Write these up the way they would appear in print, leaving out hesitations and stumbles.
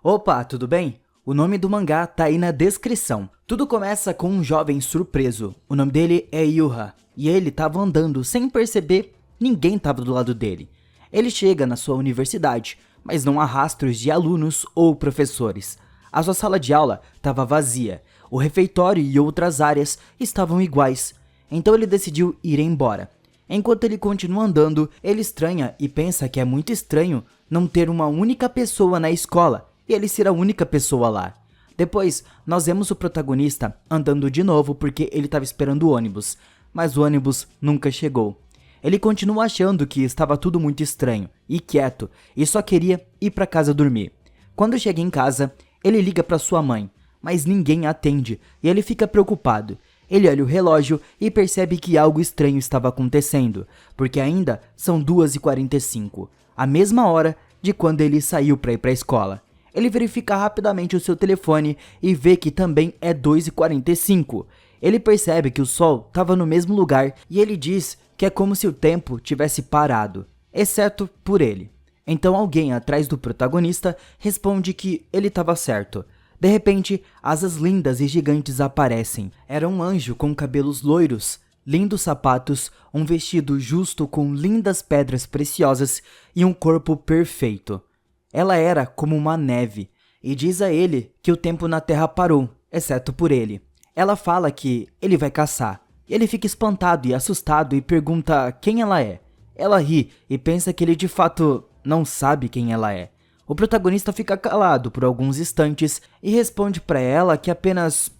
Opa, tudo bem? O nome do mangá tá aí na descrição. Tudo começa com um jovem surpreso. O nome dele é Yuha. E ele tava andando sem perceber, ninguém tava do lado dele. Ele chega na sua universidade, mas não há rastros de alunos ou professores. A sua sala de aula estava vazia. O refeitório e outras áreas estavam iguais. Então ele decidiu ir embora. Enquanto ele continua andando, ele estranha e pensa que é muito estranho não ter uma única pessoa na escola e ele ser a única pessoa lá. Depois, nós vemos o protagonista andando de novo porque ele estava esperando o ônibus, mas o ônibus nunca chegou. Ele continua achando que estava tudo muito estranho e quieto e só queria ir para casa dormir. Quando chega em casa, ele liga para sua mãe, mas ninguém atende e ele fica preocupado. Ele olha o relógio e percebe que algo estranho estava acontecendo, porque ainda são 2h45, a mesma hora de quando ele saiu para ir para a escola. Ele verifica rapidamente o seu telefone e vê que também é 2h45. Ele percebe que o sol estava no mesmo lugar e ele diz que é como se o tempo tivesse parado, exceto por ele. Então alguém atrás do protagonista responde que ele estava certo. De repente, asas lindas e gigantes aparecem. Era um anjo com cabelos loiros, lindos sapatos, um vestido justo com lindas pedras preciosas e um corpo perfeito. Ela era como uma neve, e diz a ele que o tempo na Terra parou, exceto por ele. Ela fala que ele vai caçar. Ele fica espantado e assustado e pergunta quem ela é. Ela ri e pensa que ele de fato não sabe quem ela é. O protagonista fica calado por alguns instantes e responde pra ela que apenas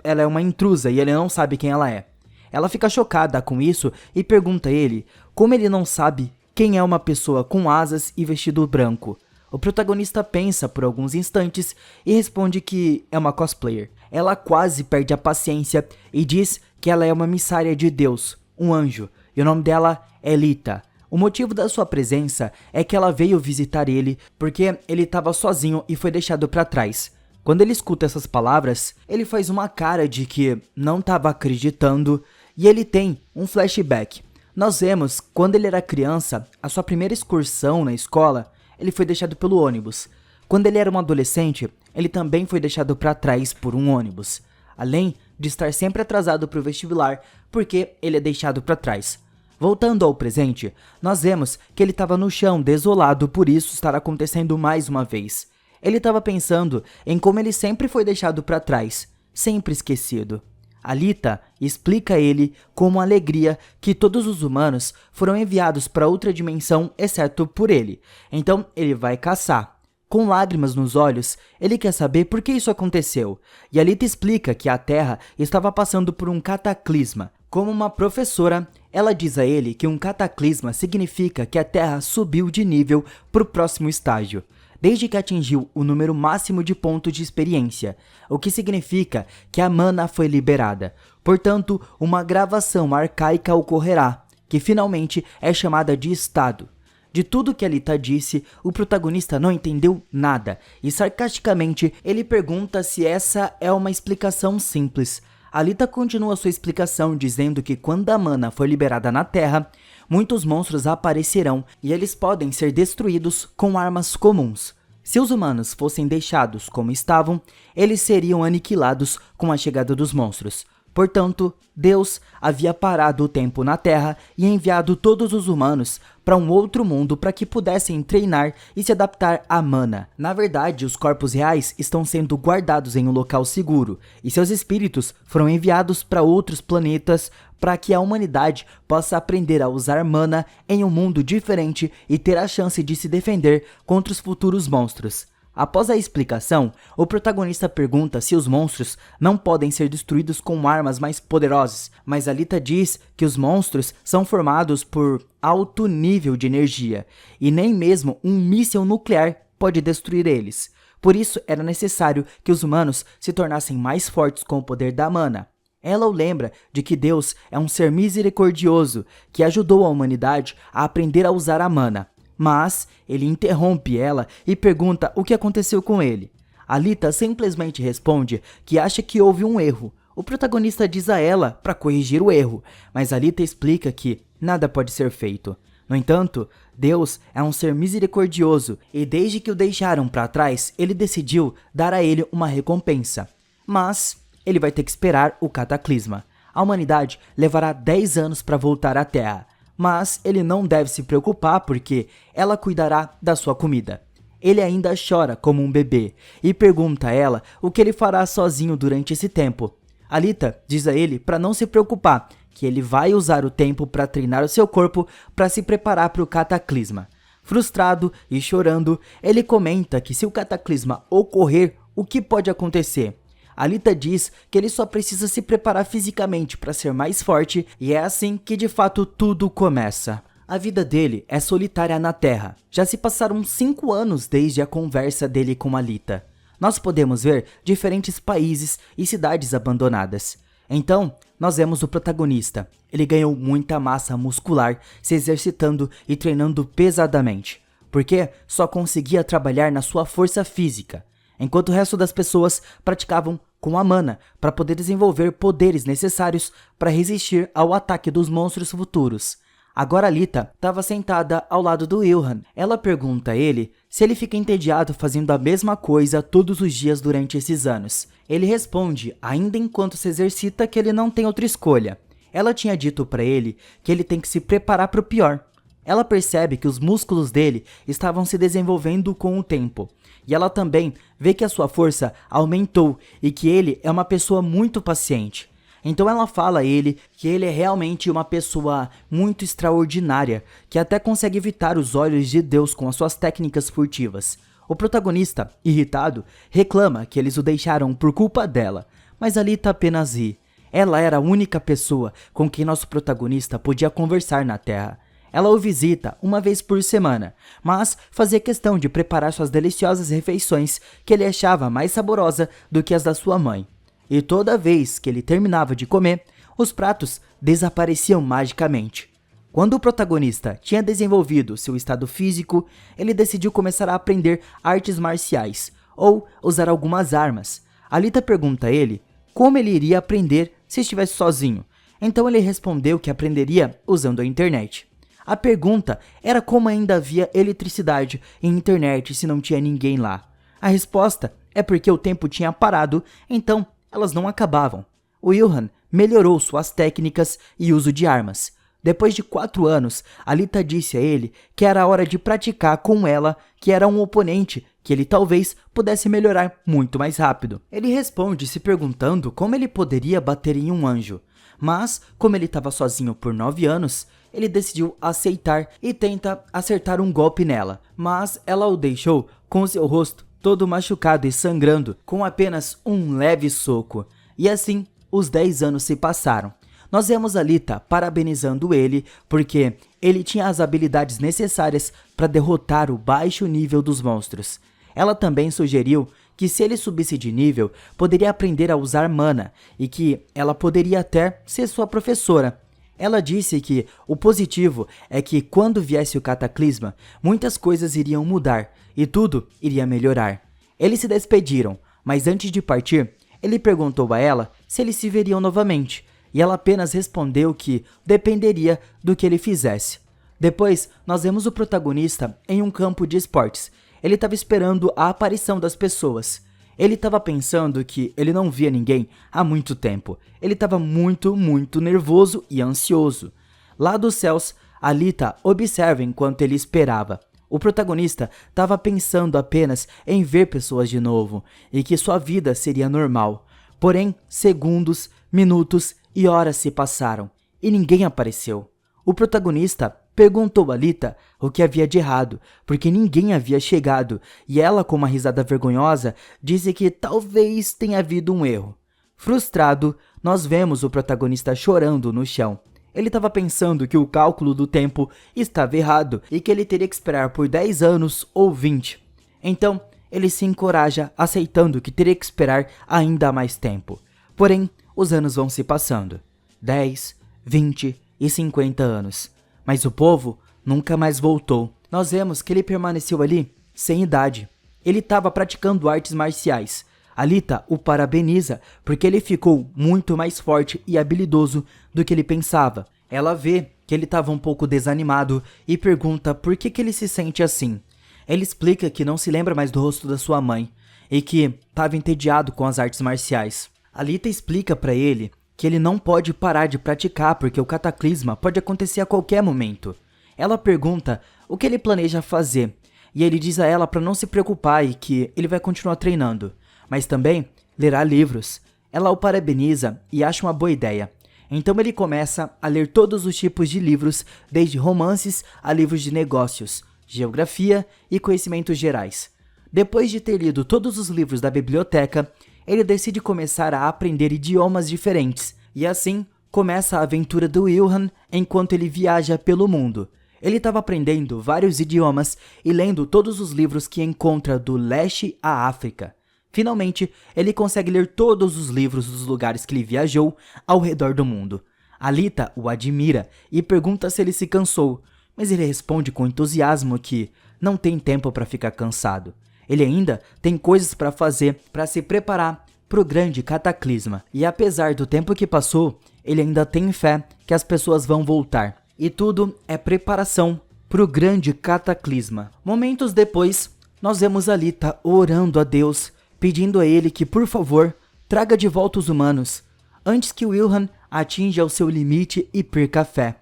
ela é uma intrusa e ele não sabe quem ela é. Ela fica chocada com isso e pergunta a ele como ele não sabe quem é uma pessoa com asas e vestido branco. O protagonista pensa por alguns instantes e responde que é uma cosplayer. Ela quase perde a paciência e diz que ela é uma emissária de Deus, um anjo, e o nome dela é Lita. O motivo da sua presença é que ela veio visitar ele porque ele estava sozinho e foi deixado para trás. Quando ele escuta essas palavras, ele faz uma cara de que não estava acreditando e ele tem um flashback. Nós vemos, quando ele era criança, a sua primeira excursão na escola, ele foi deixado pelo ônibus. Quando ele era um adolescente, ele também foi deixado para trás por um ônibus. Além de estar sempre atrasado para o vestibular, porque ele é deixado para trás. Voltando ao presente, nós vemos que ele estava no chão, desolado por isso estar acontecendo mais uma vez. Ele estava pensando em como ele sempre foi deixado para trás, sempre esquecido. A Lita explica a ele com uma alegria que todos os humanos foram enviados para outra dimensão, exceto por ele. Então ele vai caçar. Com lágrimas nos olhos, ele quer saber por que isso aconteceu. E a Lita explica que a Terra estava passando por um cataclisma. Como uma professora, ela diz a ele que um cataclisma significa que a Terra subiu de nível para o próximo estágio, desde que atingiu o número máximo de pontos de experiência, o que significa que a mana foi liberada. Portanto, uma gravação arcaica ocorrerá, que finalmente é chamada de estado. De tudo que a Lita disse, o protagonista não entendeu nada, e sarcasticamente ele pergunta se essa é uma explicação simples. A Lita continua sua explicação dizendo que quando a mana for liberada na Terra, muitos monstros aparecerão e eles podem ser destruídos com armas comuns. Se os humanos fossem deixados como estavam, eles seriam aniquilados com a chegada dos monstros. Portanto, Deus havia parado o tempo na Terra e enviado todos os humanos para um outro mundo para que pudessem treinar e se adaptar à mana. Na verdade, os corpos reais estão sendo guardados em um local seguro e seus espíritos foram enviados para outros planetas para que a humanidade possa aprender a usar mana em um mundo diferente e ter a chance de se defender contra os futuros monstros. Após a explicação, o protagonista pergunta se os monstros não podem ser destruídos com armas mais poderosas, mas a Lita diz que os monstros são formados por alto nível de energia, e nem mesmo um míssil nuclear pode destruir eles. Por isso, era necessário que os humanos se tornassem mais fortes com o poder da mana. Ela o lembra de que Deus é um ser misericordioso que ajudou a humanidade a aprender a usar a mana. Mas ele interrompe ela e pergunta o que aconteceu com ele. A Lita simplesmente responde que acha que houve um erro. O protagonista diz a ela para corrigir o erro, mas a Lita explica que nada pode ser feito. No entanto, Deus é um ser misericordioso e desde que o deixaram para trás, ele decidiu dar a ele uma recompensa. Mas ele vai ter que esperar o cataclisma. A humanidade levará 10 anos para voltar à Terra, mas ele não deve se preocupar porque ela cuidará da sua comida. Ele ainda chora como um bebê e pergunta a ela o que ele fará sozinho durante esse tempo. Alita diz a ele para não se preocupar, que ele vai usar o tempo para treinar o seu corpo para se preparar para o cataclisma. Frustrado e chorando, ele comenta que se o cataclisma ocorrer, o que pode acontecer? Alita diz que ele só precisa se preparar fisicamente para ser mais forte e é assim que de fato tudo começa. A vida dele é solitária na Terra. Já se passaram 5 anos desde a conversa dele com Alita. Nós podemos ver diferentes países e cidades abandonadas. Então, nós vemos o protagonista. Ele ganhou muita massa muscular, se exercitando e treinando pesadamente, porque só conseguia trabalhar na sua força física, enquanto o resto das pessoas praticavam com a mana para poder desenvolver poderes necessários para resistir ao ataque dos monstros futuros. Agora Alita estava sentada ao lado do Ilhan. Ela pergunta a ele se ele fica entediado fazendo a mesma coisa todos os dias durante esses anos. Ele responde, ainda enquanto se exercita, que ele não tem outra escolha. Ela tinha dito para ele que ele tem que se preparar para o pior. Ela percebe que os músculos dele estavam se desenvolvendo com o tempo. E ela também vê que a sua força aumentou e que ele é uma pessoa muito paciente. Então ela fala a ele que ele é realmente uma pessoa muito extraordinária, que até consegue evitar os olhos de Deus com as suas técnicas furtivas. O protagonista, irritado, reclama que eles o deixaram por culpa dela, mas Alita apenas ri. Ela era a única pessoa com quem nosso protagonista podia conversar na Terra. Ela o visita uma vez por semana, mas fazia questão de preparar suas deliciosas refeições que ele achava mais saborosa do que as da sua mãe. E toda vez que ele terminava de comer, os pratos desapareciam magicamente. Quando o protagonista tinha desenvolvido seu estado físico, ele decidiu começar a aprender artes marciais, ou usar algumas armas. Alita pergunta a ele como ele iria aprender se estivesse sozinho. Então ele respondeu que aprenderia usando a internet. A pergunta era como ainda havia eletricidade e internet se não tinha ninguém lá. A resposta é porque o tempo tinha parado, então elas não acabavam. O Ilhan melhorou suas técnicas e uso de armas. Depois de 4 anos, Alita disse a ele que era hora de praticar com ela, que era um oponente que ele talvez pudesse melhorar muito mais rápido. Ele responde se perguntando como ele poderia bater em um anjo. Mas, como ele estava sozinho por 9 anos, ele decidiu aceitar e tenta acertar um golpe nela. Mas ela o deixou com seu rosto todo machucado e sangrando, com apenas um leve soco. E assim, os 10 anos se passaram. Nós vemos Alita parabenizando ele, porque ele tinha as habilidades necessárias para derrotar o baixo nível dos monstros. Ela também sugeriu que se ele subisse de nível, poderia aprender a usar mana, e que ela poderia até ser sua professora. Ela disse que o positivo é que quando viesse o cataclisma, muitas coisas iriam mudar e tudo iria melhorar. Eles se despediram, mas antes de partir, ele perguntou a ela se eles se veriam novamente, e ela apenas respondeu que dependeria do que ele fizesse. Depois, nós vemos o protagonista em um campo de esportes. Ele estava esperando a aparição das pessoas. Ele estava pensando que ele não via ninguém há muito tempo. Ele estava muito nervoso e ansioso. Lá dos céus, Alita observa enquanto ele esperava. O protagonista estava pensando apenas em ver pessoas de novo e que sua vida seria normal. Porém, segundos, minutos e horas se passaram e ninguém apareceu. O protagonista perguntou a Alita o que havia de errado, porque ninguém havia chegado, e ela, com uma risada vergonhosa, disse que talvez tenha havido um erro. Frustrado, nós vemos o protagonista chorando no chão. Ele estava pensando que o cálculo do tempo estava errado e que ele teria que esperar por 10 anos ou 20. Então, ele se encoraja, aceitando que teria que esperar ainda mais tempo. Porém, os anos vão se passando. 10, 20 e 50 anos. Mas o povo nunca mais voltou. Nós vemos que ele permaneceu ali sem idade. Ele estava praticando artes marciais. Alita o parabeniza porque ele ficou muito mais forte e habilidoso do que ele pensava. Ela vê que ele estava um pouco desanimado e pergunta por que ele se sente assim. Ele explica que não se lembra mais do rosto da sua mãe e que estava entediado com as artes marciais. Alita explica para ele que ele não pode parar de praticar porque o cataclisma pode acontecer a qualquer momento. Ela pergunta o que ele planeja fazer e ele diz a ela para não se preocupar e que ele vai continuar treinando, mas também lerá livros. Ela o parabeniza e acha uma boa ideia. Então ele começa a ler todos os tipos de livros, desde romances a livros de negócios, geografia e conhecimentos gerais. Depois de ter lido todos os livros da biblioteca, ele decide começar a aprender idiomas diferentes, e assim começa a aventura do Wilhelm enquanto ele viaja pelo mundo. Ele estava aprendendo vários idiomas e lendo todos os livros que encontra do leste à África. Finalmente, ele consegue ler todos os livros dos lugares que ele viajou ao redor do mundo. Alita o admira e pergunta se ele se cansou, mas ele responde com entusiasmo que não tem tempo para ficar cansado. Ele ainda tem coisas para fazer para se preparar para o grande cataclisma. E apesar do tempo que passou, ele ainda tem fé que as pessoas vão voltar. E tudo é preparação para o grande cataclisma. Momentos depois, nós vemos Alita orando a Deus, pedindo a ele que, por favor, traga de volta os humanos, antes que Wilhelm atinja o seu limite e perca a fé.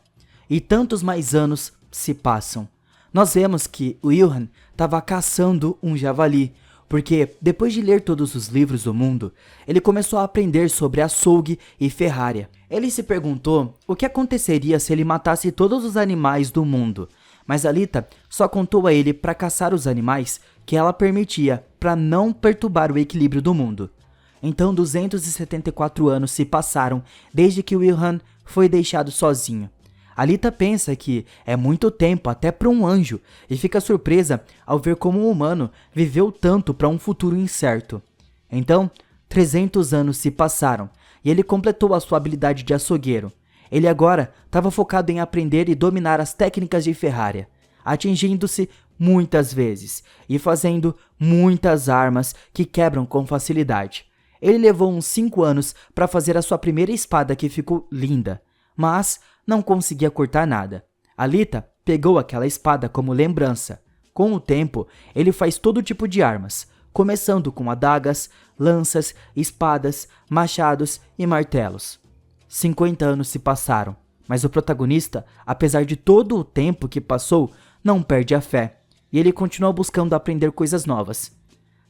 E tantos mais anos se passam. Nós vemos que Wilhelm estava caçando um javali, porque depois de ler todos os livros do mundo, ele começou a aprender sobre açougue e ferraria. Ele se perguntou o que aconteceria se ele matasse todos os animais do mundo, mas Alita só contou a ele para caçar os animais que ela permitia para não perturbar o equilíbrio do mundo. Então 274 anos se passaram desde que Wilhelm foi deixado sozinho. Alita pensa que é muito tempo até para um anjo e fica surpresa ao ver como um humano viveu tanto para um futuro incerto. Então, 300 anos se passaram e ele completou a sua habilidade de açougueiro. Ele agora estava focado em aprender e dominar as técnicas de ferraria, atingindo-se muitas vezes e fazendo muitas armas que quebram com facilidade. Ele levou uns 5 anos para fazer a sua primeira espada, que ficou linda, mas não conseguia cortar nada. Alita pegou aquela espada como lembrança. Com o tempo, ele faz todo tipo de armas, começando com adagas, lanças, espadas, machados e martelos. 50 anos se passaram, mas o protagonista, apesar de todo o tempo que passou, não perde a fé, e ele continua buscando aprender coisas novas.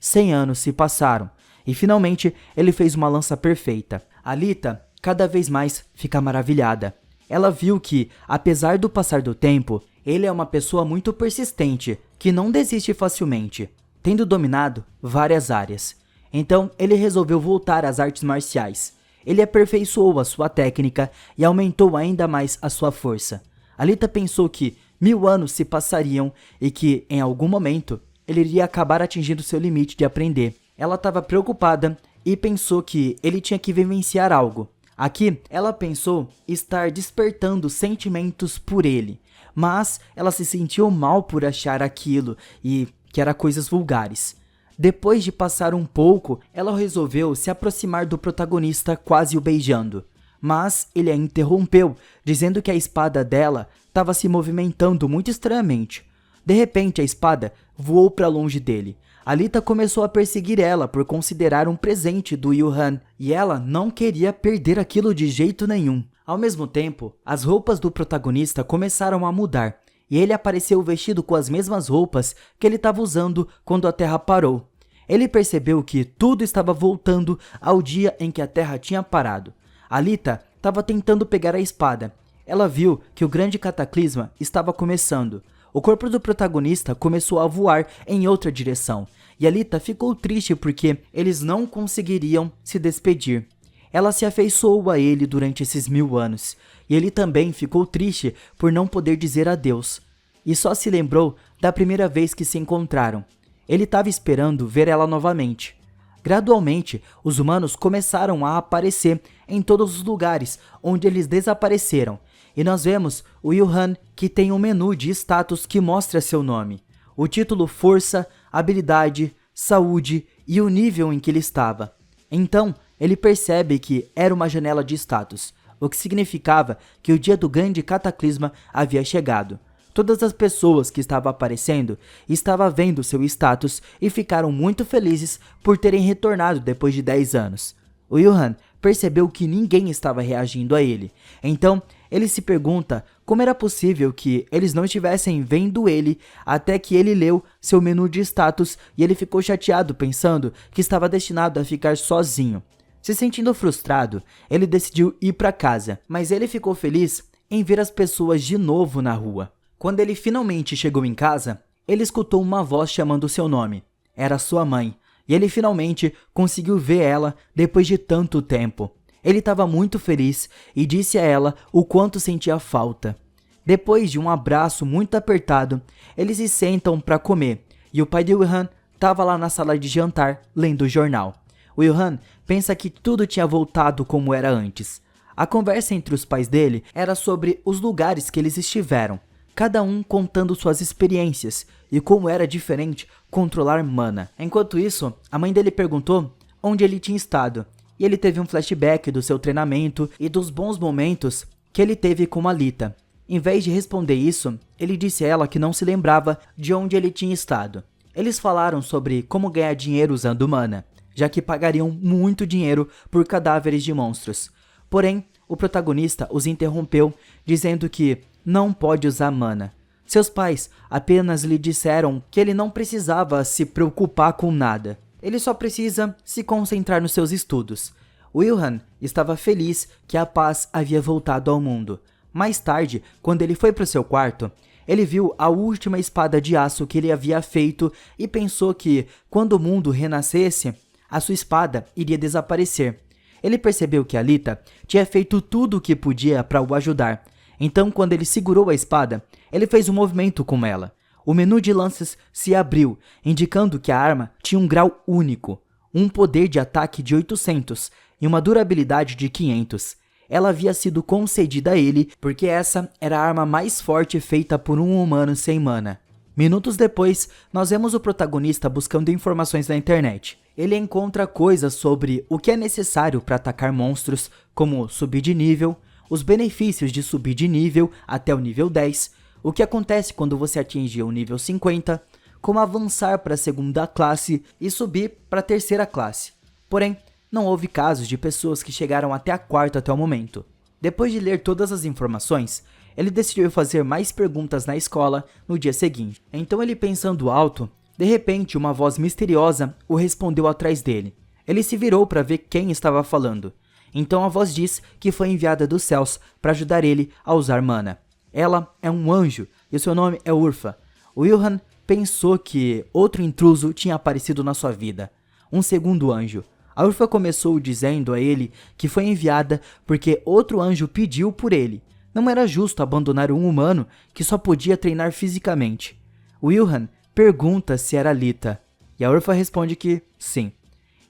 100 anos se passaram, e finalmente ele fez uma lança perfeita. Alita cada vez mais fica maravilhada. Ela viu que, apesar do passar do tempo, ele é uma pessoa muito persistente, que não desiste facilmente, tendo dominado várias áreas. Então, ele resolveu voltar às artes marciais. Ele aperfeiçoou a sua técnica e aumentou ainda mais a sua força. Alita pensou que 1000 anos se passariam e que, em algum momento, ele iria acabar atingindo seu limite de aprender. Ela estava preocupada e pensou que ele tinha que vivenciar algo. Aqui, ela pensou estar despertando sentimentos por ele, mas ela se sentiu mal por achar aquilo e que era coisas vulgares. Depois de passar um pouco, ela resolveu se aproximar do protagonista, quase o beijando, mas ele a interrompeu, dizendo que a espada dela estava se movimentando muito estranhamente. De repente, a espada voou para longe dele. Alita começou a perseguir ela por considerar um presente do Wilhelm, e ela não queria perder aquilo de jeito nenhum. Ao mesmo tempo, as roupas do protagonista começaram a mudar, e ele apareceu vestido com as mesmas roupas que ele estava usando quando a Terra parou. Ele percebeu que tudo estava voltando ao dia em que a Terra tinha parado. Alita estava tentando pegar a espada. Ela viu que o grande cataclisma estava começando. O corpo do protagonista começou a voar em outra direção, e Alita ficou triste porque eles não conseguiriam se despedir. Ela se afeiçoou a ele durante esses 1000 anos, e ele também ficou triste por não poder dizer adeus, e só se lembrou da primeira vez que se encontraram. Ele estava esperando ver ela novamente. Gradualmente, os humanos começaram a aparecer em todos os lugares onde eles desapareceram, e nós vemos o Wilhelm, que tem um menu de status que mostra seu nome, o título Força, Habilidade, Saúde e o nível em que ele estava. Então, ele percebe que era uma janela de status, o que significava que o dia do grande cataclisma havia chegado. Todas as pessoas que estavam aparecendo estavam vendo seu status e ficaram muito felizes por terem retornado depois de 10 anos. O Yuhan percebeu que ninguém estava reagindo a ele, então ele se pergunta como era possível que eles não estivessem vendo ele até que ele leu seu menu de status e ele ficou chateado pensando que estava destinado a ficar sozinho. Se sentindo frustrado, ele decidiu ir para casa, mas ele ficou feliz em ver as pessoas de novo na rua. Quando ele finalmente chegou em casa, ele escutou uma voz chamando seu nome. Era sua mãe, e ele finalmente conseguiu ver ela depois de tanto tempo. Ele estava muito feliz e disse a ela o quanto sentia falta. Depois de um abraço muito apertado, eles se sentam para comer, e o pai de Yuhan estava lá na sala de jantar, lendo o jornal. O Yuhan pensa que tudo tinha voltado como era antes. A conversa entre os pais dele era sobre os lugares que eles estiveram, cada um contando suas experiências e como era diferente controlar mana. Enquanto isso, a mãe dele perguntou onde ele tinha estado, e ele teve um flashback do seu treinamento e dos bons momentos que ele teve com Alita. Em vez de responder isso, ele disse a ela que não se lembrava de onde ele tinha estado. Eles falaram sobre como ganhar dinheiro usando mana, já que pagariam muito dinheiro por cadáveres de monstros. Porém, o protagonista os interrompeu, dizendo que não pode usar mana. Seus pais apenas lhe disseram que ele não precisava se preocupar com nada. Ele só precisa se concentrar nos seus estudos. O Yuhan estava feliz que a paz havia voltado ao mundo. Mais tarde, quando ele foi para o seu quarto, ele viu a última espada de aço que ele havia feito e pensou que, quando o mundo renascesse, a sua espada iria desaparecer. Ele percebeu que Alita tinha feito tudo o que podia para o ajudar. Então, quando ele segurou a espada, ele fez um movimento com ela. O menu de lanças se abriu, indicando que a arma tinha um grau único, um poder de ataque de 800 e uma durabilidade de 500. Ela havia sido concedida a ele porque essa era a arma mais forte feita por um humano sem mana. Minutos depois, nós vemos o protagonista buscando informações na internet. Ele encontra coisas sobre o que é necessário para atacar monstros, como subir de nível, os benefícios de subir de nível até o nível 10, o que acontece quando você atinge o nível 50, como avançar para a segunda classe e subir para a terceira classe. Porém, não houve casos de pessoas que chegaram até a quarta até o momento. Depois de ler todas as informações, ele decidiu fazer mais perguntas na escola no dia seguinte. Então ele, pensando alto, de repente uma voz misteriosa o respondeu atrás dele. Ele se virou para ver quem estava falando. Então a voz diz que foi enviada dos céus para ajudar ele a usar mana. Ela é um anjo e seu nome é Urfa. O Yuhan pensou que outro intruso tinha aparecido na sua vida, um segundo anjo. A Urfa começou dizendo a ele que foi enviada porque outro anjo pediu por ele. Não era justo abandonar um humano que só podia treinar fisicamente. O Yuhan pergunta se era Alita, e a Urfa responde que sim.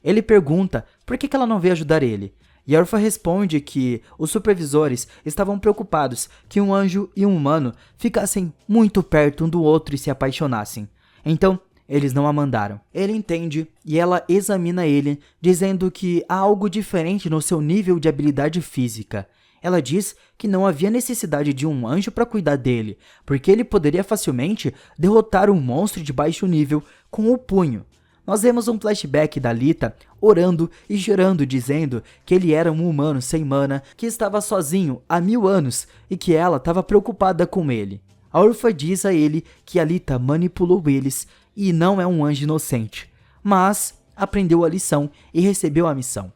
Ele pergunta por que ela não veio ajudar ele, e a Urfa responde que os supervisores estavam preocupados que um anjo e um humano ficassem muito perto um do outro e se apaixonassem. Então, eles não a mandaram. Ele entende e ela examina ele, dizendo que há algo diferente no seu nível de habilidade física. Ela diz que não havia necessidade de um anjo para cuidar dele, porque ele poderia facilmente derrotar um monstro de baixo nível com o punho. Nós vemos um flashback da Alita orando e chorando, dizendo que ele era um humano sem mana, que estava sozinho há 1000 anos e que ela estava preocupada com ele. A Urfa diz a ele que Alita manipulou eles e não é um anjo inocente, mas aprendeu a lição e recebeu a missão.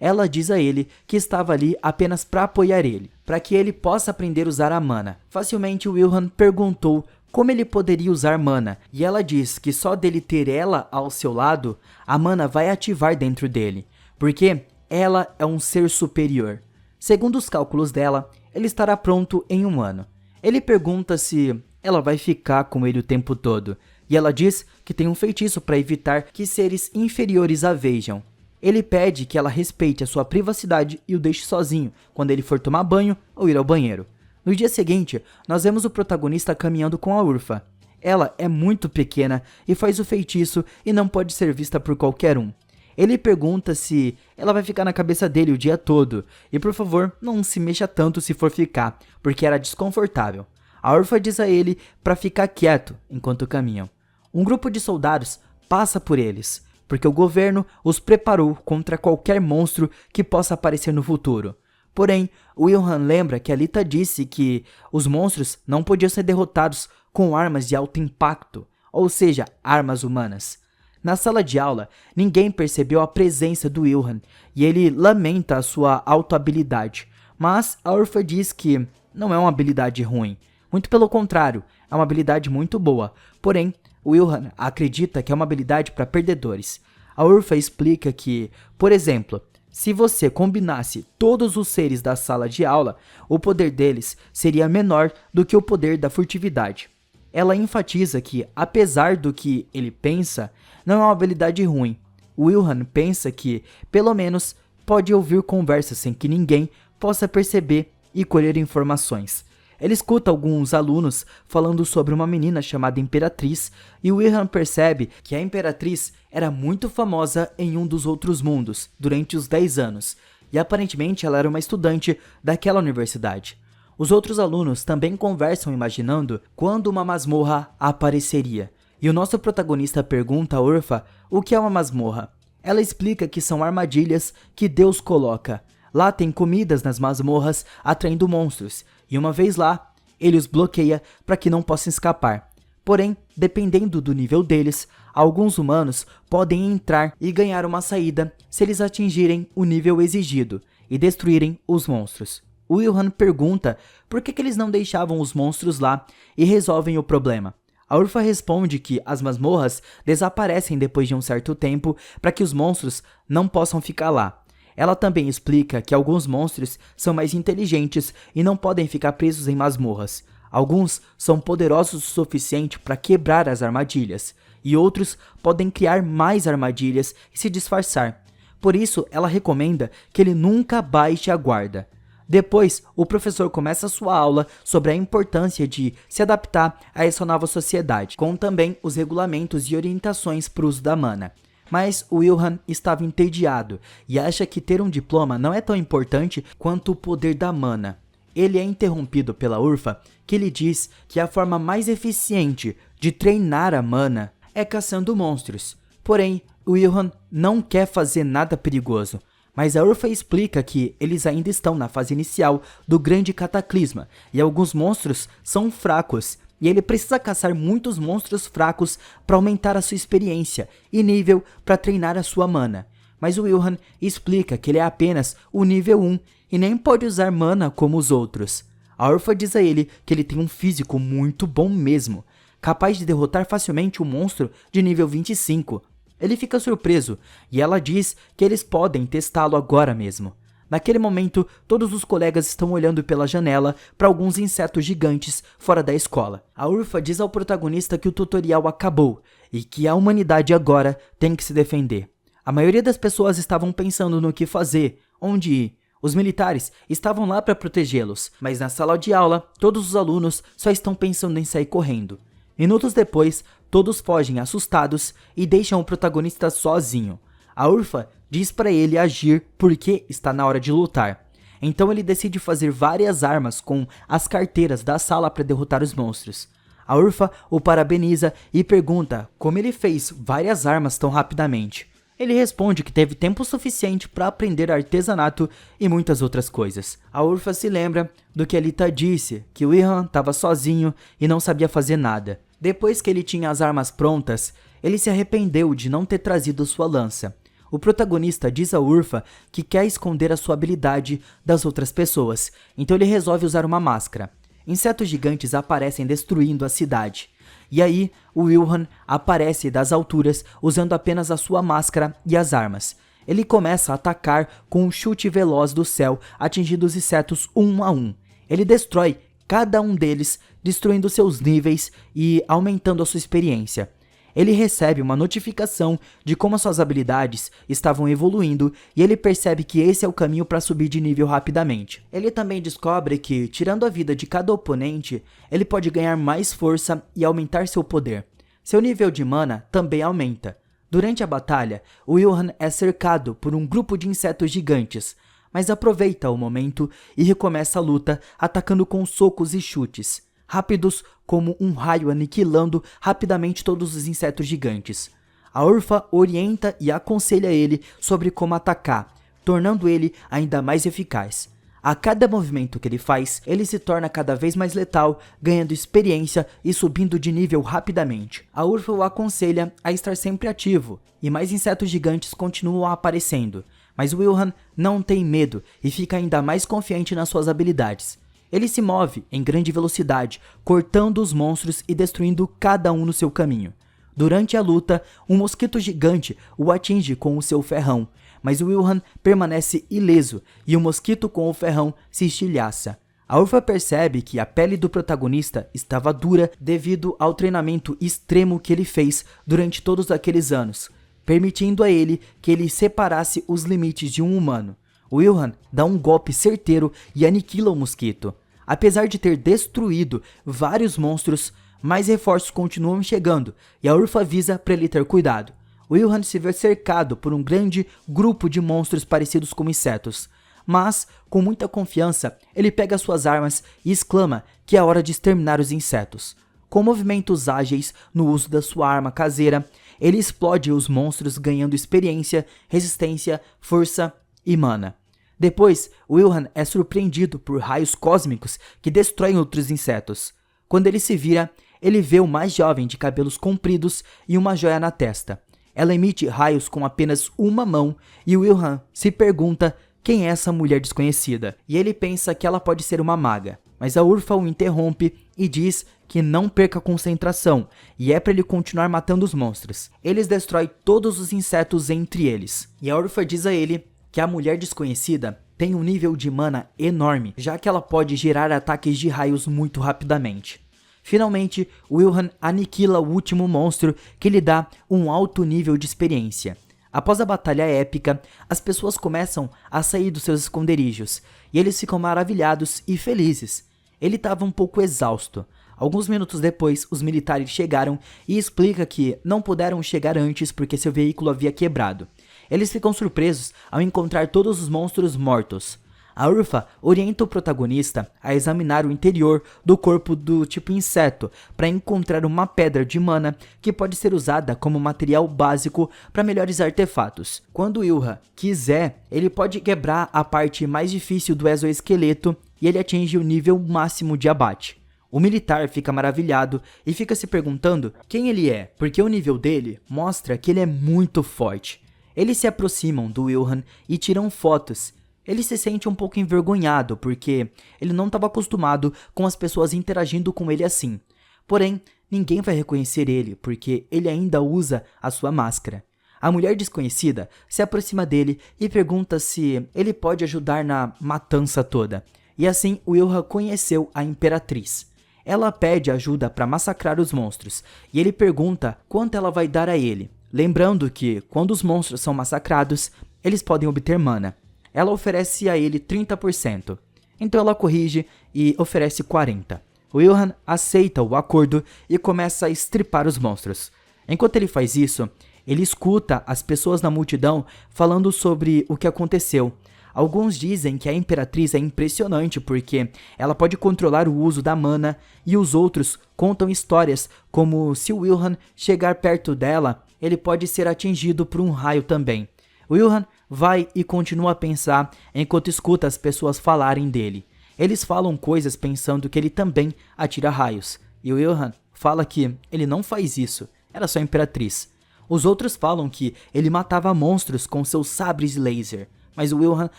Ela diz a ele que estava ali apenas para apoiar ele, para que ele possa aprender a usar a mana. Facilmente o Yuhan perguntou como ele poderia usar mana, e ela diz que só dele ter ela ao seu lado, a mana vai ativar dentro dele, porque ela é um ser superior. Segundo os cálculos dela, ele estará pronto em 1 ano. Ele pergunta se ela vai ficar com ele o tempo todo, e ela diz que tem um feitiço para evitar que seres inferiores a vejam. Ele pede que ela respeite a sua privacidade e o deixe sozinho quando ele for tomar banho ou ir ao banheiro. No dia seguinte, nós vemos o protagonista caminhando com a Urfa. Ela é muito pequena e faz o feitiço e não pode ser vista por qualquer um. Ele pergunta se ela vai ficar na cabeça dele o dia todo, e por favor, não se mexa tanto se for ficar, porque era desconfortável. A órfã diz a ele para ficar quieto enquanto caminham. Um grupo de soldados passa por eles, porque o governo os preparou contra qualquer monstro que possa aparecer no futuro. Porém, Wilhelm lembra que Alita disse que os monstros não podiam ser derrotados com armas de alto impacto, ou seja, armas humanas. Na sala de aula, ninguém percebeu a presença do Wilhelm e ele lamenta a sua auto-habilidade, mas a órfã diz que não é uma habilidade ruim, muito pelo contrário, é uma habilidade muito boa, porém, Wilhelm acredita que é uma habilidade para perdedores. A órfã explica que, por exemplo, se você combinasse todos os seres da sala de aula, o poder deles seria menor do que o poder da furtividade. Ela enfatiza que, apesar do que ele pensa, não é uma habilidade ruim. Wilhelm pensa que, pelo menos, pode ouvir conversas sem que ninguém possa perceber e colher informações. Ele escuta alguns alunos falando sobre uma menina chamada Imperatriz e Wilhelm percebe que a Imperatriz era muito famosa em um dos outros mundos durante os 10 anos e aparentemente ela era uma estudante daquela universidade. Os outros alunos também conversam imaginando quando uma masmorra apareceria e o nosso protagonista pergunta à órfã o que é uma masmorra. Ela explica que são armadilhas que Deus coloca. Lá tem comidas nas masmorras atraindo monstros, e uma vez lá, ele os bloqueia para que não possam escapar. Porém, dependendo do nível deles, alguns humanos podem entrar e ganhar uma saída se eles atingirem o nível exigido e destruírem os monstros. Wilhelm pergunta por que eles não deixavam os monstros lá e resolvem o problema. A órfã responde que as masmorras desaparecem depois de um certo tempo para que os monstros não possam ficar lá. Ela também explica que alguns monstros são mais inteligentes e não podem ficar presos em masmorras. Alguns são poderosos o suficiente para quebrar as armadilhas, e outros podem criar mais armadilhas e se disfarçar. Por isso, ela recomenda que ele nunca baixe a guarda. Depois, o professor começa sua aula sobre a importância de se adaptar a essa nova sociedade, com também os regulamentos e orientações para o uso da mana. Mas Wilhelm estava entediado e acha que ter um diploma não é tão importante quanto o poder da mana. Ele é interrompido pela órfã, que lhe diz que a forma mais eficiente de treinar a mana é caçando monstros. Porém, Wilhelm não quer fazer nada perigoso, mas a órfã explica que eles ainda estão na fase inicial do grande cataclisma e alguns monstros são fracos. E ele precisa caçar muitos monstros fracos para aumentar a sua experiência e nível para treinar a sua mana. Mas Wilhelm explica que ele é apenas o nível 1 e nem pode usar mana como os outros. A órfã diz a ele que ele tem um físico muito bom mesmo, capaz de derrotar facilmente um monstro de nível 25. Ele fica surpreso e ela diz que eles podem testá-lo agora mesmo. Naquele momento, todos os colegas estão olhando pela janela para alguns insetos gigantes fora da escola. A órfã diz ao protagonista que o tutorial acabou e que a humanidade agora tem que se defender. A maioria das pessoas estavam pensando no que fazer, onde ir. Os militares estavam lá para protegê-los, mas na sala de aula, todos os alunos só estão pensando em sair correndo. Minutos depois, todos fogem assustados e deixam o protagonista sozinho. A órfã diz para ele agir porque está na hora de lutar. Então ele decide fazer várias armas com as carteiras da sala para derrotar os monstros. A órfã o parabeniza e pergunta como ele fez várias armas tão rapidamente. Ele responde que teve tempo suficiente para aprender artesanato e muitas outras coisas. A órfã se lembra do que Alita disse, que Wilhelm estava sozinho e não sabia fazer nada. Depois que ele tinha as armas prontas, ele se arrependeu de não ter trazido sua lança. O protagonista diz a órfã que quer esconder a sua habilidade das outras pessoas, então ele resolve usar uma máscara. Insetos gigantes aparecem destruindo a cidade. E aí, o Wilhelm aparece das alturas usando apenas a sua máscara e as armas. Ele começa a atacar com um chute veloz do céu, atingindo os insetos um a um. Ele destrói cada um deles, destruindo seus níveis e aumentando a sua experiência. Ele recebe uma notificação de como as suas habilidades estavam evoluindo e ele percebe que esse é o caminho para subir de nível rapidamente. Ele também descobre que, tirando a vida de cada oponente, ele pode ganhar mais força e aumentar seu poder. Seu nível de mana também aumenta. Durante a batalha, o Wilhan é cercado por um grupo de insetos gigantes, mas aproveita o momento e recomeça a luta atacando com socos e chutes, rápidos como um raio aniquilando rapidamente todos os insetos gigantes. A Urfa orienta e aconselha ele sobre como atacar, tornando ele ainda mais eficaz. A cada movimento que ele faz, ele se torna cada vez mais letal, ganhando experiência e subindo de nível rapidamente. A Urfa o aconselha a estar sempre ativo, e mais insetos gigantes continuam aparecendo, mas Wilhan não tem medo e fica ainda mais confiante nas suas habilidades. Ele se move em grande velocidade, cortando os monstros e destruindo cada um no seu caminho. Durante a luta, um mosquito gigante o atinge com o seu ferrão, mas Wilhan permanece ileso e o mosquito com o ferrão se estilhaça. A Urfa percebe que a pele do protagonista estava dura devido ao treinamento extremo que ele fez durante todos aqueles anos, permitindo a ele que ele separasse os limites de um humano. Wilhan dá um golpe certeiro e aniquila o mosquito. Apesar de ter destruído vários monstros, mais reforços continuam chegando e a Urfa avisa para ele ter cuidado. Wilhan se vê cercado por um grande grupo de monstros parecidos com insetos, mas, com muita confiança, ele pega suas armas e exclama que é hora de exterminar os insetos. Com movimentos ágeis no uso da sua arma caseira, ele explode os monstros ganhando experiência, resistência, força e mana. Depois, Wilhan é surpreendido por raios cósmicos que destroem outros insetos. Quando ele se vira, ele vê o mais jovem de cabelos compridos e uma joia na testa. Ela emite raios com apenas uma mão e Wilhan se pergunta quem é essa mulher desconhecida. E ele pensa que ela pode ser uma maga, mas a Urfa o interrompe e diz que não perca a concentração e é para ele continuar matando os monstros. Eles destroem todos os insetos entre eles. E a Urfa diz a ele que a mulher desconhecida tem um nível de mana enorme, já que ela pode gerar ataques de raios muito rapidamente. Finalmente, Wilhan aniquila o último monstro, que lhe dá um alto nível de experiência. Após a batalha épica, as pessoas começam a sair dos seus esconderijos, e eles ficam maravilhados e felizes. Ele estava um pouco exausto. Alguns minutos depois, os militares chegaram e explicam que não puderam chegar antes porque seu veículo havia quebrado. Eles ficam surpresos ao encontrar todos os monstros mortos. A Urfa orienta o protagonista a examinar o interior do corpo do tipo inseto para encontrar uma pedra de mana que pode ser usada como material básico para melhores artefatos. Quando Wilha quiser, ele pode quebrar a parte mais difícil do exoesqueleto e ele atinge o nível máximo de abate. O militar fica maravilhado e fica se perguntando quem ele é, porque o nível dele mostra que ele é muito forte. Eles se aproximam do Wilhan e tiram fotos. Ele se sente um pouco envergonhado porque ele não estava acostumado com as pessoas interagindo com ele assim. Porém, ninguém vai reconhecer ele porque ele ainda usa a sua máscara. A mulher desconhecida se aproxima dele e pergunta se ele pode ajudar na matança toda. E assim, Wilha conheceu a Imperatriz. Ela pede ajuda para massacrar os monstros e ele pergunta quanto ela vai dar a ele. Lembrando que, quando os monstros são massacrados, eles podem obter mana. Ela oferece a ele 30%, então ela corrige e oferece 40%. Wilhan aceita o acordo e começa a estripar os monstros. Enquanto ele faz isso, ele escuta as pessoas na multidão falando sobre o que aconteceu. Alguns dizem que a Imperatriz é impressionante porque ela pode controlar o uso da mana e os outros contam histórias como se Wilhan chegar perto dela, ele pode ser atingido por um raio também. Wilhan vai e continua a pensar enquanto escuta as pessoas falarem dele. Eles falam coisas pensando que ele também atira raios. E Wilhan fala que ele não faz isso, era só a Imperatriz. Os outros falam que ele matava monstros com seus sabres laser. Mas Wilhan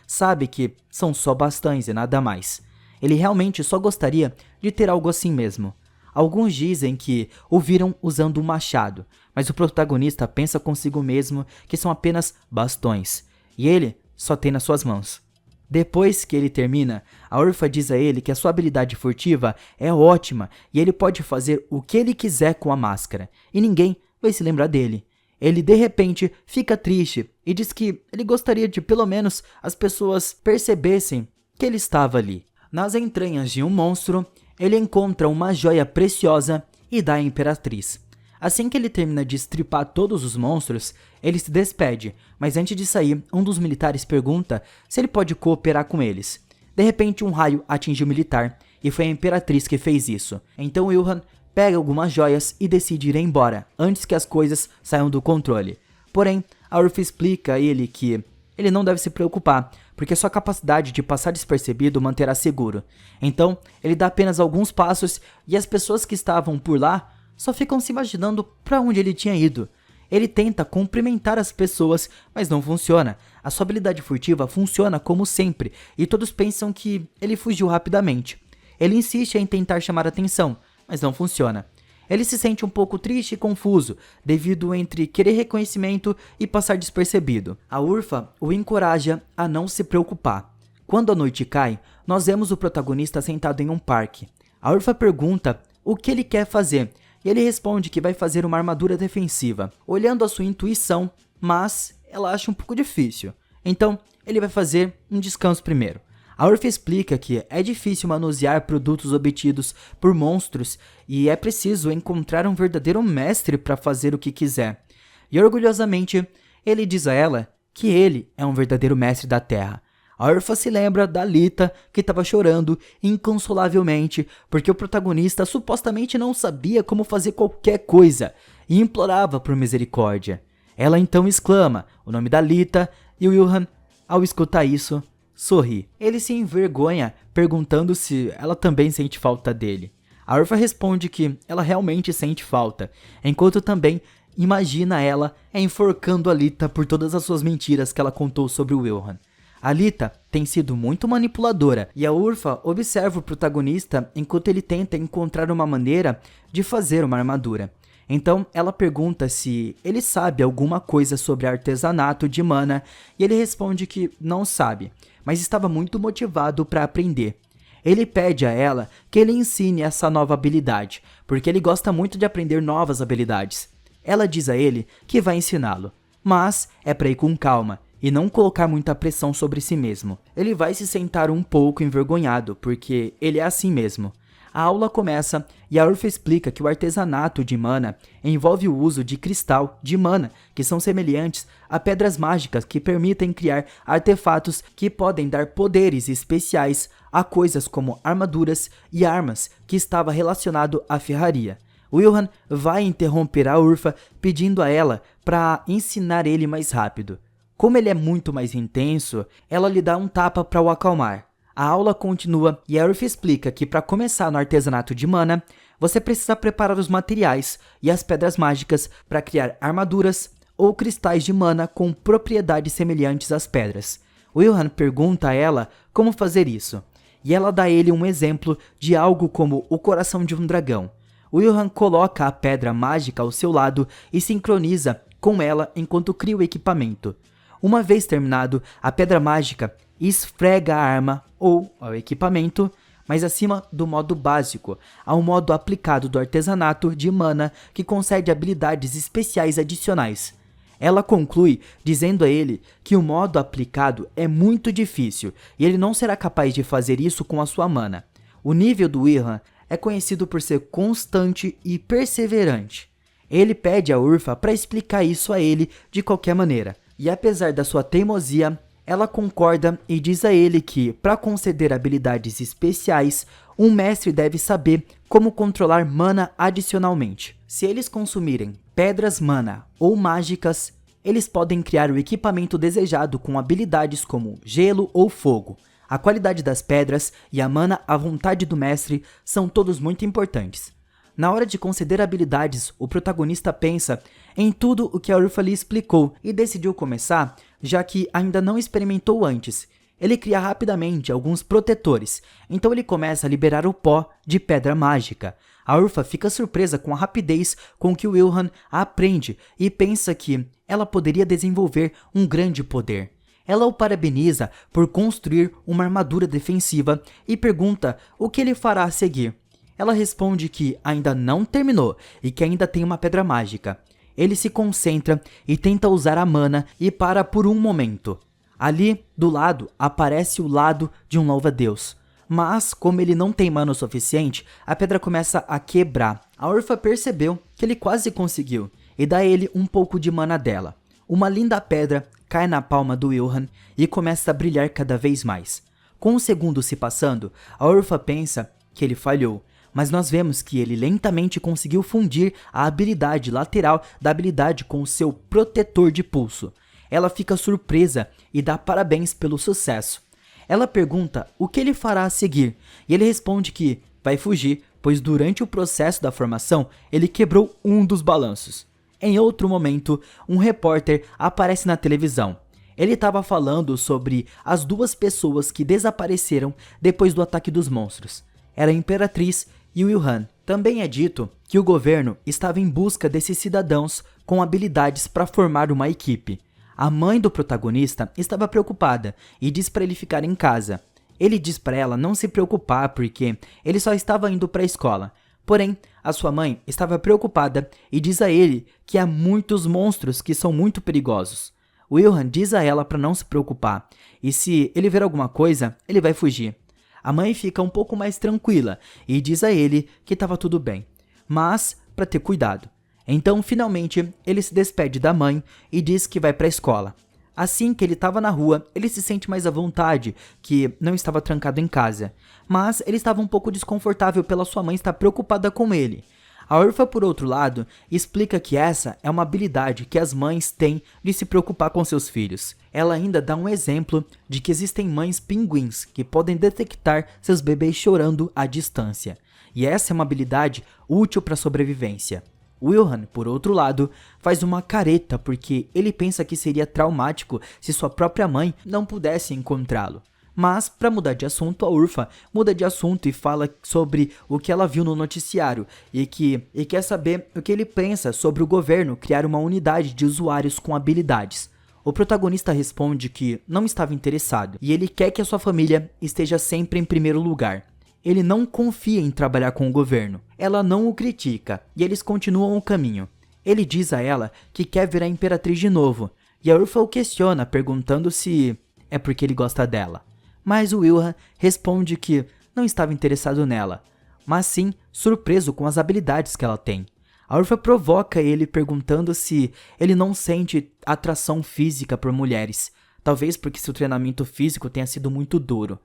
sabe que são só bastões e nada mais. Ele realmente só gostaria de ter algo assim mesmo. Alguns dizem que o viram usando um machado, mas o protagonista pensa consigo mesmo que são apenas bastões, e ele só tem nas suas mãos. Depois que ele termina, a Urfa diz a ele que a sua habilidade furtiva é ótima e ele pode fazer o que ele quiser com a máscara, e ninguém vai se lembrar dele. Ele de repente fica triste e diz que ele gostaria de pelo menos as pessoas percebessem que ele estava ali. Nas entranhas de um monstro, ele encontra uma joia preciosa e dá à Imperatriz. Assim que ele termina de estripar todos os monstros, ele se despede, mas antes de sair, um dos militares pergunta se ele pode cooperar com eles. De repente, um raio atinge o militar, e foi a Imperatriz que fez isso. Então Wilhan pega algumas joias e decide ir embora, antes que as coisas saiam do controle. Porém, a Urfa explica a ele que ele não deve se preocupar, porque sua capacidade de passar despercebido o manterá seguro. Então, ele dá apenas alguns passos e as pessoas que estavam por lá só ficam se imaginando para onde ele tinha ido. Ele tenta cumprimentar as pessoas, mas não funciona. A sua habilidade furtiva funciona como sempre, e todos pensam que ele fugiu rapidamente. Ele insiste em tentar chamar atenção, mas não funciona. Ele se sente um pouco triste e confuso, devido entre querer reconhecimento e passar despercebido. A Urfa o encoraja a não se preocupar. Quando a noite cai, nós vemos o protagonista sentado em um parque. A Urfa pergunta o que ele quer fazer, e ele responde que vai fazer uma armadura defensiva, olhando a sua intuição, mas ela acha um pouco difícil. Então, ele vai fazer um descanso primeiro. A Urfa explica que é difícil manusear produtos obtidos por monstros e é preciso encontrar um verdadeiro mestre para fazer o que quiser. E orgulhosamente, ele diz a ela que ele é um verdadeiro mestre da Terra. A Urfa se lembra da Alita, que estava chorando inconsolavelmente porque o protagonista supostamente não sabia como fazer qualquer coisa e implorava por misericórdia. Ela então exclama o nome da Alita e o Wilhan, ao escutar isso, sorri. Ele se envergonha, perguntando se ela também sente falta dele. A Urfa responde que ela realmente sente falta, enquanto também imagina ela enforcando a Alita por todas as suas mentiras que ela contou sobre o Wilhan. A Alita tem sido muito manipuladora e a Urfa observa o protagonista enquanto ele tenta encontrar uma maneira de fazer uma armadura. Então ela pergunta se ele sabe alguma coisa sobre artesanato de mana e ele responde que não sabe, mas estava muito motivado para aprender. Ele pede a ela que ele ensine essa nova habilidade, porque ele gosta muito de aprender novas habilidades. Ela diz a ele que vai ensiná-lo, mas é para ir com calma e não colocar muita pressão sobre si mesmo. Ele vai se sentar um pouco envergonhado, porque ele é assim mesmo. A aula começa e a Urfa explica que o artesanato de mana envolve o uso de cristal de mana, que são semelhantes a pedras mágicas que permitem criar artefatos que podem dar poderes especiais a coisas como armaduras e armas, que estava relacionado à ferraria. Wilhan vai interromper a Urfa pedindo a ela para ensinar ele mais rápido. Como ele é muito mais intenso, ela lhe dá um tapa para o acalmar. A aula continua e a Urfa explica que para começar no artesanato de mana, você precisa preparar os materiais e as pedras mágicas para criar armaduras ou cristais de mana com propriedades semelhantes às pedras. Wilhan pergunta a ela como fazer isso, e ela dá a ele um exemplo de algo como o coração de um dragão. Wilhan coloca a pedra mágica ao seu lado e sincroniza com ela enquanto cria o equipamento. Uma vez terminado, a pedra mágica esfrega a arma ou ao equipamento, mas acima do modo básico, ao modo aplicado do artesanato de mana que concede habilidades especiais adicionais. Ela conclui dizendo a ele que o modo aplicado é muito difícil e ele não será capaz de fazer isso com a sua mana. O nível do Wilhan é conhecido por ser constante e perseverante. Ele pede a Urfa para explicar isso a ele de qualquer maneira. E apesar da sua teimosia, ela concorda e diz a ele que, para conceder habilidades especiais, um mestre deve saber como controlar mana adicionalmente. Se eles consumirem pedras mana ou mágicas, eles podem criar o equipamento desejado com habilidades como gelo ou fogo. A qualidade das pedras e a mana à vontade do mestre são todos muito importantes. Na hora de conceder habilidades, o protagonista pensa em tudo o que a Urfa lhe explicou e decidiu começar, já que ainda não experimentou antes. Ele cria rapidamente alguns protetores, então ele começa a liberar o pó de pedra mágica. A Urfa fica surpresa com a rapidez com que o Wilhan aprende e pensa que ela poderia desenvolver um grande poder. Ela o parabeniza por construir uma armadura defensiva e pergunta o que ele fará a seguir. Ela responde que ainda não terminou e que ainda tem uma pedra mágica. Ele se concentra e tenta usar a mana e para por um momento. Ali, do lado, aparece o lado de um louva-a-Deus. Mas, como ele não tem mana o suficiente, a pedra começa a quebrar. A órfã percebeu que ele quase conseguiu e dá a ele um pouco de mana dela. Uma linda pedra cai na palma do Wilhan e começa a brilhar cada vez mais. Com os segundos se passando, a órfã pensa que ele falhou, mas nós vemos que ele lentamente conseguiu fundir a habilidade lateral da habilidade com o seu protetor de pulso. Ela fica surpresa e dá parabéns pelo sucesso. Ela pergunta o que ele fará a seguir, e ele responde que vai fugir, pois durante o processo da formação ele quebrou um dos balanços. Em outro momento, um repórter aparece na televisão. Ele estava falando sobre as duas pessoas que desapareceram depois do ataque dos monstros. Era a Imperatriz e o Wilhan. Também é dito que o governo estava em busca desses cidadãos com habilidades para formar uma equipe. A mãe do protagonista estava preocupada e diz para ele ficar em casa. Ele diz para ela não se preocupar porque ele só estava indo para a escola. Porém, a sua mãe estava preocupada e diz a ele que há muitos monstros que são muito perigosos. Wilhan diz a ela para não se preocupar e se ele ver alguma coisa, ele vai fugir. A mãe fica um pouco mais tranquila e diz a ele que estava tudo bem, mas para ter cuidado. Então, finalmente, ele se despede da mãe e diz que vai para a escola. Assim que ele estava na rua, ele se sente mais à vontade, que não estava trancado em casa. Mas ele estava um pouco desconfortável pela sua mãe estar preocupada com ele. A órfã, por outro lado, explica que essa é uma habilidade que as mães têm de se preocupar com seus filhos. Ela ainda dá um exemplo de que existem mães pinguins que podem detectar seus bebês chorando à distância. E essa é uma habilidade útil para a sobrevivência. Wilhan, por outro lado, faz uma careta porque ele pensa que seria traumático se sua própria mãe não pudesse encontrá-lo. Mas, para mudar de assunto, a órfã muda de assunto e fala sobre o que ela viu no noticiário e quer saber o que ele pensa sobre o governo criar uma unidade de usuários com habilidades. O protagonista responde que não estava interessado e ele quer que a sua família esteja sempre em primeiro lugar. Ele não confia em trabalhar com o governo. Ela não o critica e eles continuam o caminho. Ele diz a ela que quer ver a Imperatriz de novo e a órfã o questiona perguntando se é porque ele gosta dela. Mas o Wilhan responde que não estava interessado nela, mas sim surpreso com as habilidades que ela tem. A órfã provoca ele perguntando se ele não sente atração física por mulheres, talvez porque seu treinamento físico tenha sido muito duro.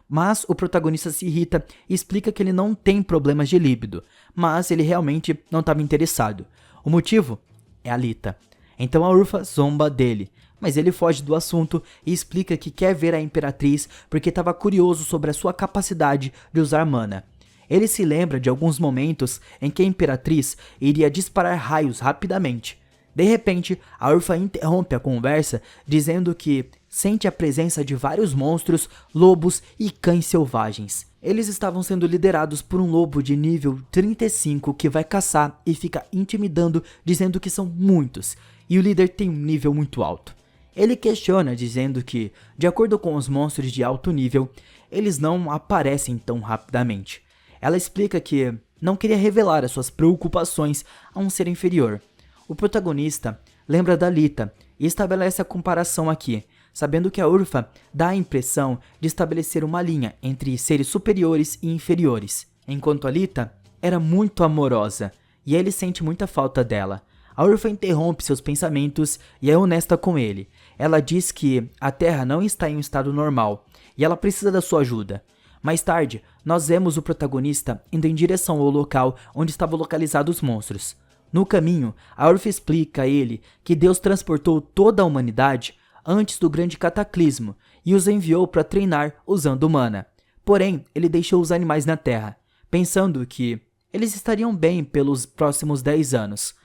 Mas o protagonista se irrita e explica que ele não tem problemas de líbido, mas ele realmente não estava interessado. O motivo é a Lita. Então a órfã zomba dele, mas ele foge do assunto e explica que quer ver a Imperatriz porque estava curioso sobre a sua capacidade de usar mana. Ele se lembra de alguns momentos em que a Imperatriz iria disparar raios rapidamente. De repente, a órfã interrompe a conversa dizendo que sente a presença de vários monstros, lobos e cães selvagens. Eles estavam sendo liderados por um lobo de nível 35 que vai caçar e fica intimidando dizendo que são muitos, e o líder tem um nível muito alto. Ele questiona dizendo que, de acordo com os monstros de alto nível, eles não aparecem tão rapidamente. Ela explica que não queria revelar as suas preocupações a um ser inferior. O protagonista lembra da Lita e estabelece a comparação aqui, sabendo que a órfã dá a impressão de estabelecer uma linha entre seres superiores e inferiores, enquanto a Lita era muito amorosa e ele sente muita falta dela. A órfã interrompe seus pensamentos e é honesta com ele. Ela diz que a Terra não está em um estado normal e ela precisa da sua ajuda. Mais tarde, nós vemos o protagonista indo em direção ao local onde estavam localizados os monstros. No caminho, a órfã explica a ele que Deus transportou toda a humanidade antes do grande cataclismo e os enviou para treinar usando mana. Porém, ele deixou os animais na Terra, pensando que eles estariam bem pelos próximos 10 anos.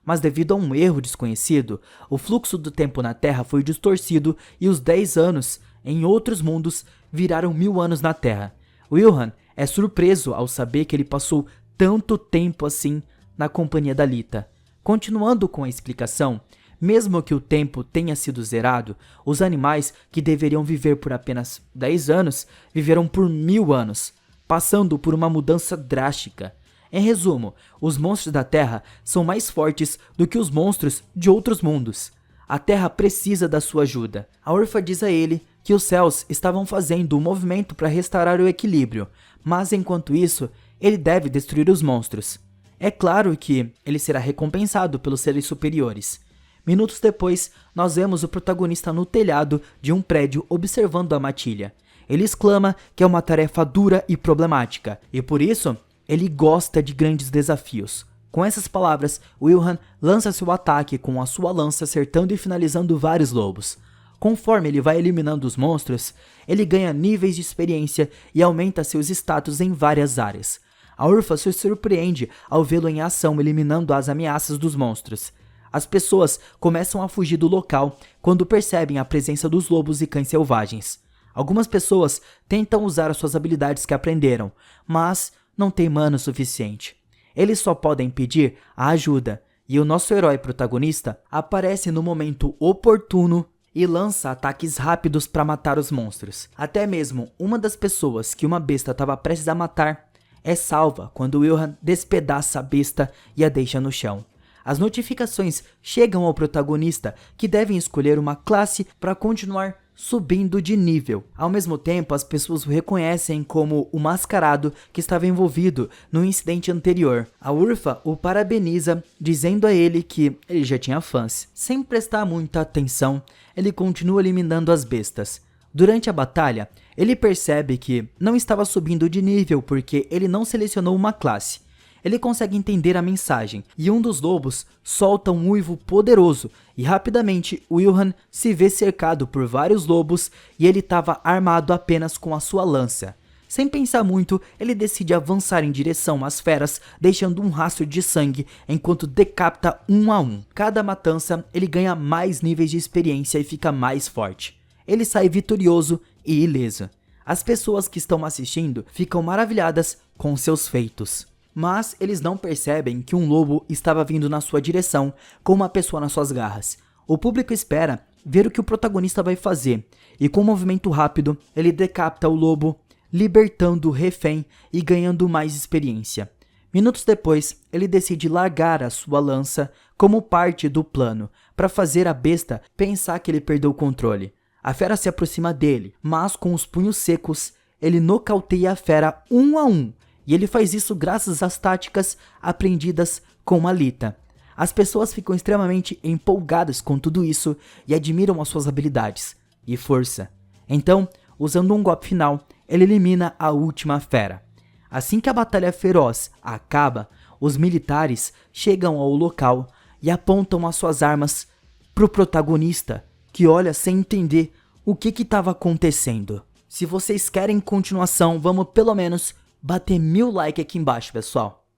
Mas devido a um erro desconhecido, o fluxo do tempo na Terra foi distorcido e os 10 anos em outros mundos viraram 1000 anos na Terra. Wilhan é surpreso ao saber que ele passou tanto tempo assim na companhia da Lita. Continuando com a explicação, mesmo que o tempo tenha sido zerado, os animais que deveriam viver por apenas 10 anos viveram por 1000 anos, passando por uma mudança drástica. Em resumo, os monstros da Terra são mais fortes do que os monstros de outros mundos. A Terra precisa da sua ajuda. A Urfa diz a ele que os céus estavam fazendo um movimento para restaurar o equilíbrio, mas enquanto isso, ele deve destruir os monstros. É claro que ele será recompensado pelos seres superiores. Minutos depois, nós vemos o protagonista no telhado de um prédio observando a matilha. Ele exclama que é uma tarefa dura e problemática, e por isso, ele gosta de grandes desafios. Com essas palavras, Wilhan lança seu ataque com a sua lança acertando e finalizando vários lobos. Conforme ele vai eliminando os monstros, ele ganha níveis de experiência e aumenta seus status em várias áreas. A Urfa se surpreende ao vê-lo em ação eliminando as ameaças dos monstros. As pessoas começam a fugir do local quando percebem a presença dos lobos e cães selvagens. Algumas pessoas tentam usar as suas habilidades que aprenderam, mas não têm mana suficiente. Eles só podem pedir a ajuda, e o nosso herói protagonista aparece no momento oportuno e lança ataques rápidos para matar os monstros. Até mesmo uma das pessoas que uma besta estava prestes a matar é salva quando Wilhan despedaça a besta e a deixa no chão. As notificações chegam ao protagonista, que deve escolher uma classe para continuar subindo de nível. Ao mesmo tempo, as pessoas o reconhecem como o mascarado que estava envolvido no incidente anterior. A Urfa o parabeniza, dizendo a ele que ele já tinha fãs. Sem prestar muita atenção, ele continua eliminando as bestas. Durante a batalha, ele percebe que não estava subindo de nível porque ele não selecionou uma classe. Ele consegue entender a mensagem, e um dos lobos solta um uivo poderoso, e rapidamente Wilhan se vê cercado por vários lobos e ele estava armado apenas com a sua lança. Sem pensar muito, ele decide avançar em direção às feras, deixando um rastro de sangue enquanto decapita um a um. Cada matança, ele ganha mais níveis de experiência e fica mais forte. Ele sai vitorioso e ileso. As pessoas que estão assistindo ficam maravilhadas com seus feitos. Mas eles não percebem que um lobo estava vindo na sua direção com uma pessoa nas suas garras. O público espera ver o que o protagonista vai fazer, e com um movimento rápido, ele decapita o lobo, libertando o refém e ganhando mais experiência. Minutos depois, ele decide largar a sua lança como parte do plano, para fazer a besta pensar que ele perdeu o controle. A fera se aproxima dele, mas com os punhos secos, ele nocauteia a fera um a um, e ele faz isso graças às táticas aprendidas com Alita. As pessoas ficam extremamente empolgadas com tudo isso e admiram as suas habilidades e força. Então, usando um golpe final, ele elimina a última fera. Assim que a batalha feroz acaba, os militares chegam ao local e apontam as suas armas para o protagonista, que olha sem entender o que estava acontecendo. Se vocês querem continuação, vamos pelo menos bater 1000 likes aqui embaixo, pessoal.